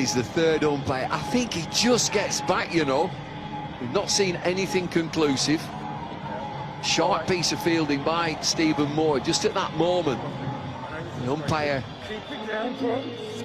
is the third umpire. I think he just gets back, you know. We've not seen anything conclusive. Short piece of fielding by Stephen Moore. Just at that moment, the umpire,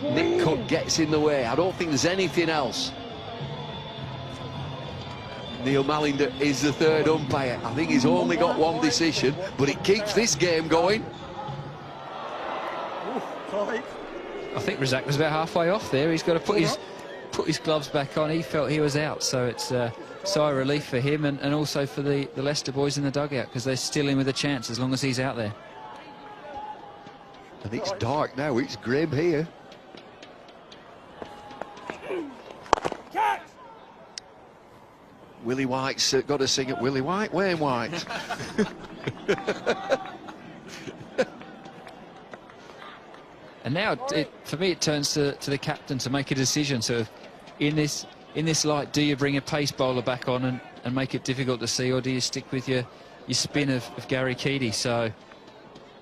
Nick Cook, gets in the way. I don't think there's anything else. Neil Mallinder is the third umpire. I think he's only got one decision, but it keeps this game going. I think Razaq was about halfway off there. He's got to put his gloves back on. He felt he was out, so it's a sigh of relief for him and also for the Leicester boys in the dugout, because they're still in with a chance as long as he's out there. And it's dark now. It's grim here. Willie White's got to sing it. Willie White, Wayne White. And now, for me, it turns to the captain to make a decision. So, in this light, do you bring a pace bowler back on and make it difficult to see, or do you stick with your spin of Gary Keady? So,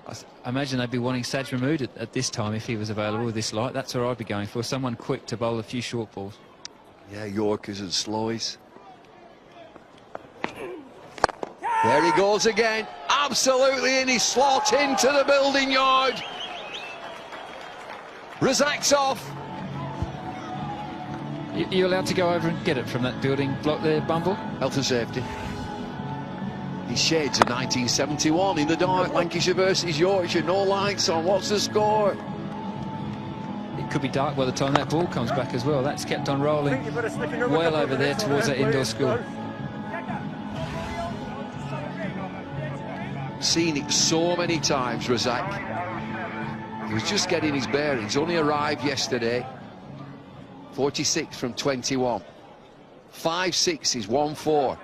I imagine they'd be wanting Saj Mahmood at this time if he was available with this light. That's where I'd be going for, someone quick to bowl a few short balls. Yeah, Yorkers and slowies. There he goes again, absolutely in his slot into the building yard. Razaq's off. You allowed to go over and get it from that building block there, Bumble? Health and safety. His shades of 1971 in the dark, Lancashire versus Yorkshire, no lights on. What's the score? It could be dark by the time that ball comes back as well. That's kept on rolling well over there towards that indoor school. Seen it so many times, Razaq. He was just getting his bearings, only arrived yesterday. 46 from 21. 5 sixes, 1 4.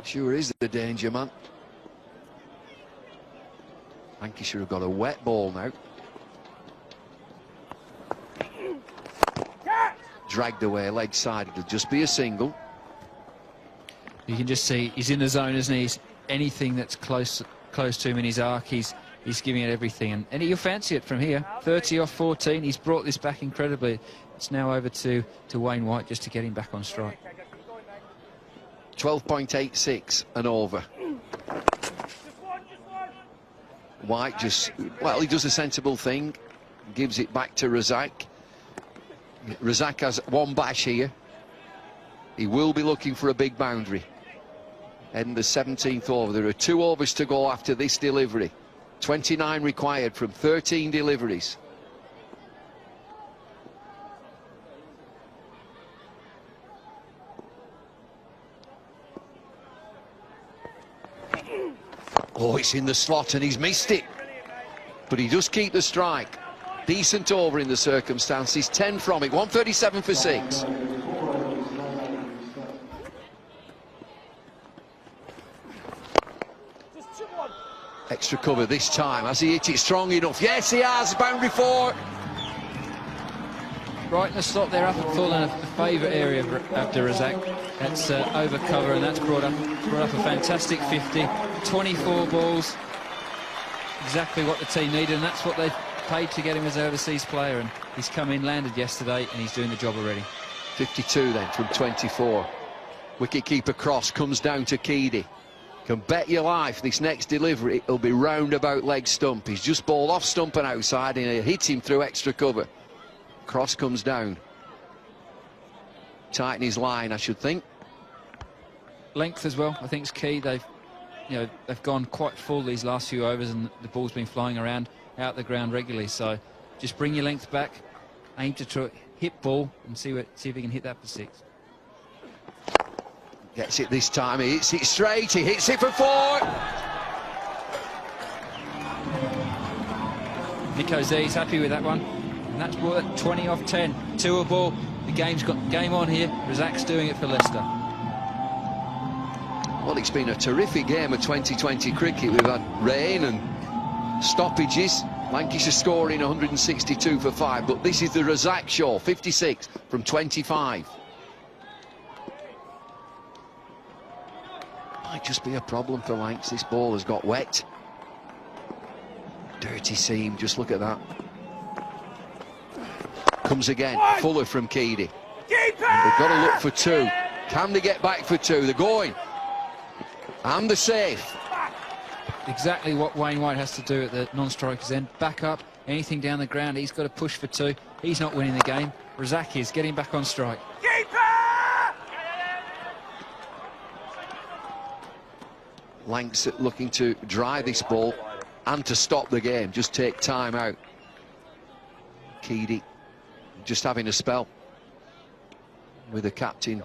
Sure is the danger man. Lancashire have got a wet ball now. Dragged away leg side, it'll just be a single. You can just see he's in the zone, isn't he? Anything that's close to him in his arc, he's giving it everything, and you'll fancy it from here. 30 off 14. He's brought this back incredibly. It's now over to Wayne White just to get him back on strike. 12.86 and over. White just, well, he does a sensible thing, gives it back to Razaq. Razaq has one bash here. He will be looking for a big boundary. And the 17th over. There are 2 overs to go after this delivery. 29 required from 13 deliveries. Oh, it's in the slot and he's missed it. But he does keep the strike. Decent over in the circumstances. 10 from it. 137 for 6. Extra cover this time. Has he hit it strong enough? Yes, he has. Boundary 4. Right in the slot there, up at full, and a favourite area of Adul Razaq. That's over cover, and that's brought up a fantastic 50. 24 balls. Exactly what the team needed, and that's what they paid to get him as an overseas player. And he's come in, landed yesterday, and he's doing the job already. 52 then from 24. Wicket-keeper cross comes down to Keady. Can bet your life this next delivery it'll be round about leg stump. He's just bowled off stump and outside, and it hits him through extra cover. Cross comes down. Tighten his line, I should think. Length as well, I think, is key. They've gone quite full these last few overs, and the ball's been flying around out the ground regularly. So just bring your length back, aim to hit ball, and see if he can hit that for 6. Gets it this time, he hits it straight, he hits it for 4. Nico Z's happy with that one, and that's brought 20 off 10. 2 a ball, the game's got game on here. Razaq's doing it for Leicester. Well, it's been a terrific game of 2020 cricket. We've had rain and stoppages. Lancashire scoring 162 for 5, but this is the Razaq show. 56 from 25. Might just be a problem for Lancs. This ball has got wet. Dirty seam, just look at that. Comes again, Fuller from Keedy. They've got to look for two. Can they get back for two? They're going. And they're safe. Exactly what Wayne White has to do at the non-striker's end. Back up, anything down the ground, he's got to push for two. He's not winning the game. Razaq is getting back on strike. Lanks looking to dry this ball and to stop the game, just take time out. Keedy just having a spell with the captain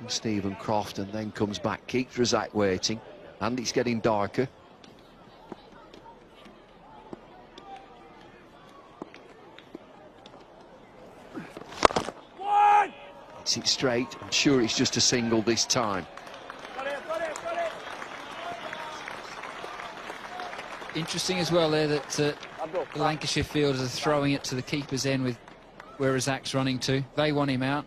Stephen Croft, and then comes back, keeps Razaq waiting, and it's getting darker. Hits it straight. I'm sure it's just a single this time. Interesting as well there that the Lancashire fielders are throwing it to the keeper's end with where Razaq's running to. They want him out.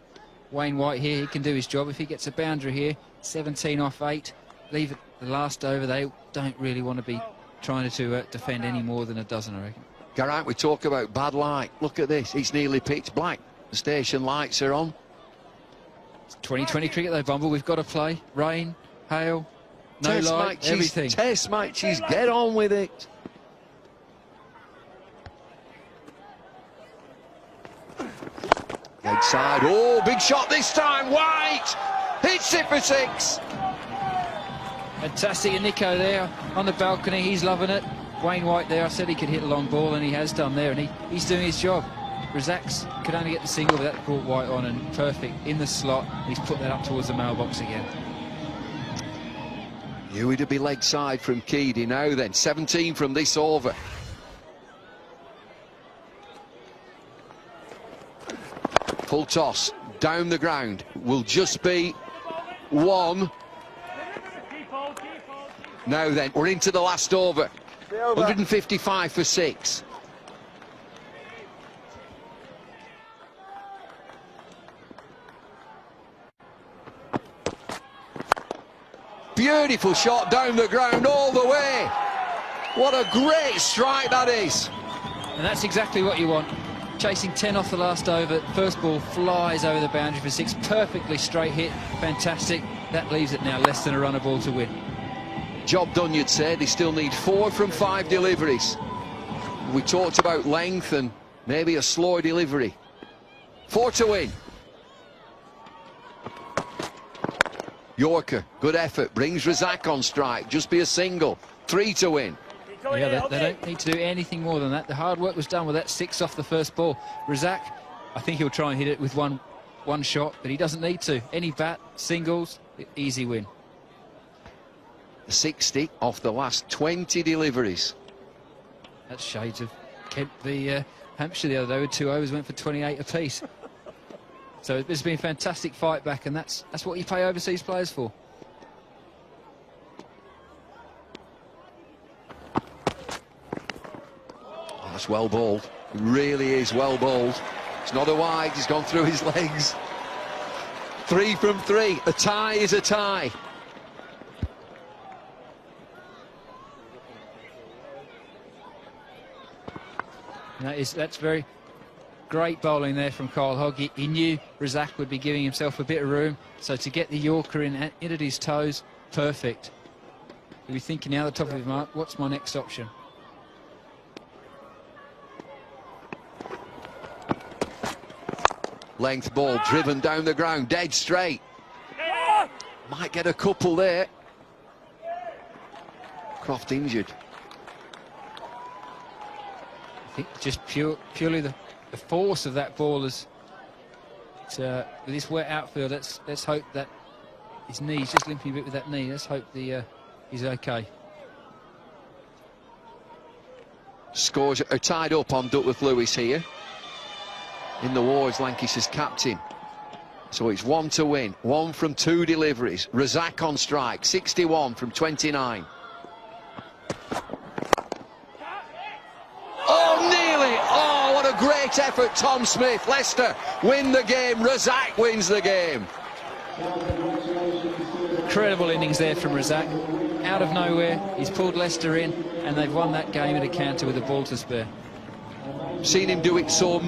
Wayne White here, he can do his job. If he gets a boundary here, 17 off 8, leave it the last over. They don't really want to be trying to defend any more than a dozen, I reckon. Geraint, we talk about bad light. Look at this, it's nearly pitch black. The station lights are on. It's 2020 cricket though, Bumble. We've got to play. Rain, hail, no Test light, matches, everything. Test matches, get on with it. Leg side, oh, big shot this time, White! Hits it for 6. Fantastic, and Nico there on the balcony, he's loving it. Wayne White there, I said he could hit a long ball, and he has done there, and he's doing his job. Razaq's could only get the single, but that brought White on, and perfect in the slot. He's put that up towards the mailbox again. Huey to be leg side from Keedy now then, 17 from this over. Full toss, down the ground, will just be 1. Now then, we're into the last over. 155 for 6. Beautiful shot down the ground all the way. What a great strike that is. And that's exactly what you want. Chasing 10 off the last over. First ball flies over the boundary for 6. Perfectly straight hit. Fantastic. That leaves it now less than a run a ball to win. Job done, you'd say. They still need 4 from 5 deliveries. We talked about length and maybe a slower delivery. 4 to win. Yorker, good effort, brings Razaq on strike, just be a single. 3 to win. Yeah, they don't need to do anything more than that. The hard work was done with that 6 off the first ball. Razaq, I think he'll try and hit it with one shot, but he doesn't need to. Any bat, singles, easy win. 60 off the last 20 deliveries. That's shades of Kent v Hampshire the other day with 2 overs, went for 28 apiece. So it's been a fantastic fight back, and that's what you pay overseas players for. Oh, that's well bowled. It really is well bowled. It's not a wide, he's gone through his legs. 3 from 3. A tie is a tie. That's very great bowling there from Kyle Hogg. He knew Razaq would be giving himself a bit of room, so to get the Yorker in at his toes, perfect. He'll be thinking now at the top of his mark, what's my next option? Length ball driven down the ground, dead straight. Might get a couple there. Croft injured. I think just purely the force of that ball is with this wet outfield. Let's hope that his knee's just limping a bit with that knee. Let's hope he's okay. Scores are tied up on Duckworth Lewis here. In the wards, Lancashire's captain. So it's 1 to win, 1 from 2 deliveries. Razaq on strike, 61 from 29. Oh, nearly! Oh, what a great effort, Tom Smith. Leicester win the game, Razaq wins the game. Incredible innings there from Razaq. Out of nowhere, he's pulled Leicester in, and they've won that game at a counter with a ball to spare. Seen him do it so